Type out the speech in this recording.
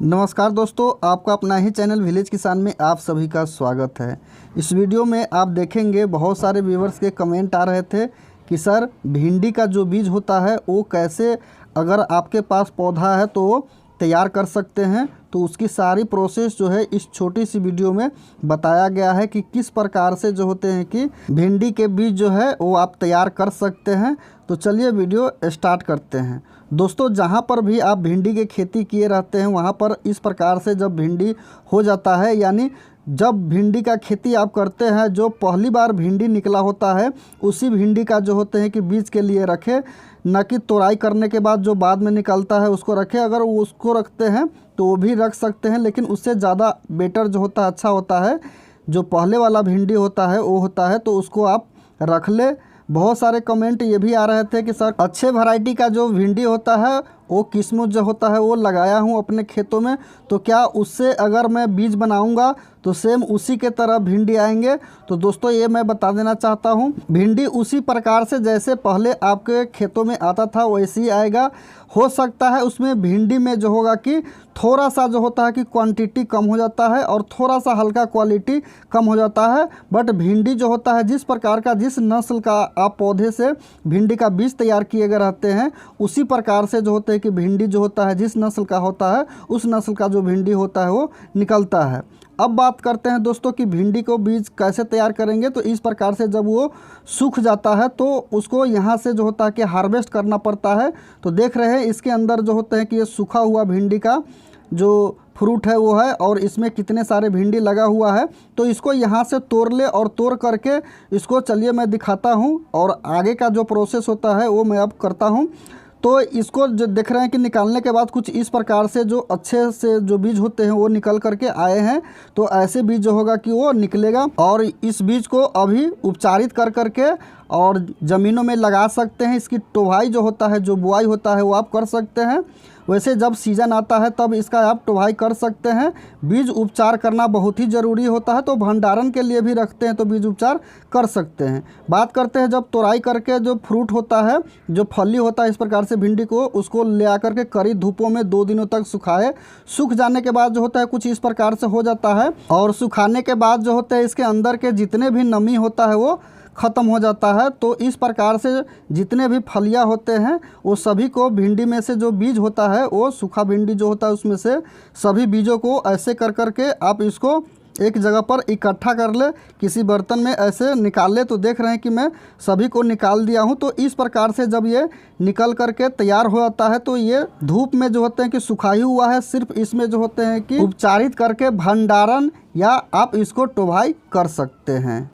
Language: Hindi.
नमस्कार दोस्तों, आपका अपना ही चैनल विलेज किसान में आप सभी का स्वागत है। इस वीडियो में आप देखेंगे बहुत सारे व्यूवर्स के कमेंट आ रहे थे कि सर भिंडी का जो बीज होता है वो कैसे, अगर आपके पास पौधा है तो तैयार कर सकते हैं। तो उसकी सारी प्रोसेस जो है इस छोटी सी वीडियो में बताया गया है कि किस प्रकार से जो होते हैं कि भिंडी के बीज जो है वो आप तैयार कर सकते हैं। तो चलिए वीडियो स्टार्ट करते हैं। दोस्तों, जहाँ पर भी आप भिंडी की खेती किए रहते हैं वहाँ पर इस प्रकार से जब भिंडी हो जाता है, यानी जब भिंडी का खेती आप करते हैं, जो पहली बार भिंडी निकला होता है उसी भिंडी का जो होते हैं कि बीज के लिए रखें, न कि तोड़ाई करने के बाद जो बाद में निकलता है उसको रखें। अगर वो उसको रखते हैं तो वो भी रख सकते हैं, लेकिन उससे ज़्यादा बेटर जो होता है, अच्छा होता है, जो पहले वाला भिंडी होता है वो होता है, तो उसको आप रख ले। बहुत सारे कमेंट ये भी आ रहे थे कि सर अच्छे वैरायटी का जो भिंडी होता है वो किस्म जो होता है वो लगाया हूँ अपने खेतों में, तो क्या उससे अगर मैं बीज बनाऊंगा तो सेम उसी के तरह भिंडी आएंगे? तो दोस्तों ये मैं बता देना चाहता हूँ, भिंडी उसी प्रकार से जैसे पहले आपके खेतों में आता था वैसे ही आएगा। हो सकता है उसमें भिंडी में जो होगा कि थोड़ा सा जो होता है कि क्वांटिटी कम हो जाता है और थोड़ा सा हल्का क्वालिटी कम हो जाता है, बट भिंडी जो होता है जिस प्रकार का, जिस नस्ल का आप पौधे से भिंडी का बीज तैयार किए गए रहते हैं उसी प्रकार से जो होते हैं कि भिंडी जो होता है जिस नस्ल का होता है उस नस्ल का जो भिंडी होता है वो निकलता है। अब बात करते हैं दोस्तों कि भिंडी को बीज कैसे तैयार करेंगे। तो इस प्रकार से जब वो सूख जाता है तो उसको यहाँ से जो होता है कि हार्वेस्ट करना पड़ता है। तो देख रहे हैं इसके अंदर जो होता है कि ये सूखा हुआ भिंडी का जो फ्रूट है वो है, और इसमें कितने सारे भिंडी लगा हुआ है। तो इसको यहाँ से तोड़ ले और तोड़ करके इसको चलिए मैं दिखाता हूँ, और आगे का जो प्रोसेस होता है वो मैं अब करता हूँ। तो इसको जो देख रहे हैं कि निकालने के बाद कुछ इस प्रकार से जो अच्छे से जो बीज होते हैं वो निकल करके आए हैं। तो ऐसे बीज जो होगा कि वो निकलेगा, और इस बीज को अभी उपचारित कर करके और ज़मीनों में लगा सकते हैं। इसकी टोभाई जो होता है, जो बुआई होता है वो आप कर सकते हैं। वैसे जब सीज़न आता है तब इसका आप टोभाई कर सकते हैं। बीज उपचार करना बहुत ही ज़रूरी होता है, तो भंडारण के लिए भी रखते हैं तो बीज उपचार कर सकते हैं। बात करते हैं जब तोड़ाई करके जो फ्रूट होता है, जो फली होता है इस प्रकार से भिंडी को, उसको ले आकर के कड़ी धूपों में 2 दिनों तक सुखाए। सूख जाने के बाद जो होता है कुछ इस प्रकार से हो जाता है, और सुखाने के बाद जो होता है इसके अंदर के जितने भी नमी होता है वो ख़त्म हो जाता है। तो इस प्रकार से जितने भी फलियां होते हैं वो सभी को भिंडी में से जो बीज होता है वो सूखा भिंडी जो होता है उसमें से सभी बीजों को ऐसे कर करके आप इसको एक जगह पर इकट्ठा कर ले, किसी बर्तन में ऐसे निकाल ले। तो देख रहे हैं कि मैं सभी को निकाल दिया हूँ। तो इस प्रकार से जब ये निकल करके तैयार हो जाता है तो ये धूप में जो होते हैं कि सुखाई हुआ है, सिर्फ इसमें जो होते हैं कि उपचारित करके भंडारण या आप इसको टोभाई कर सकते हैं।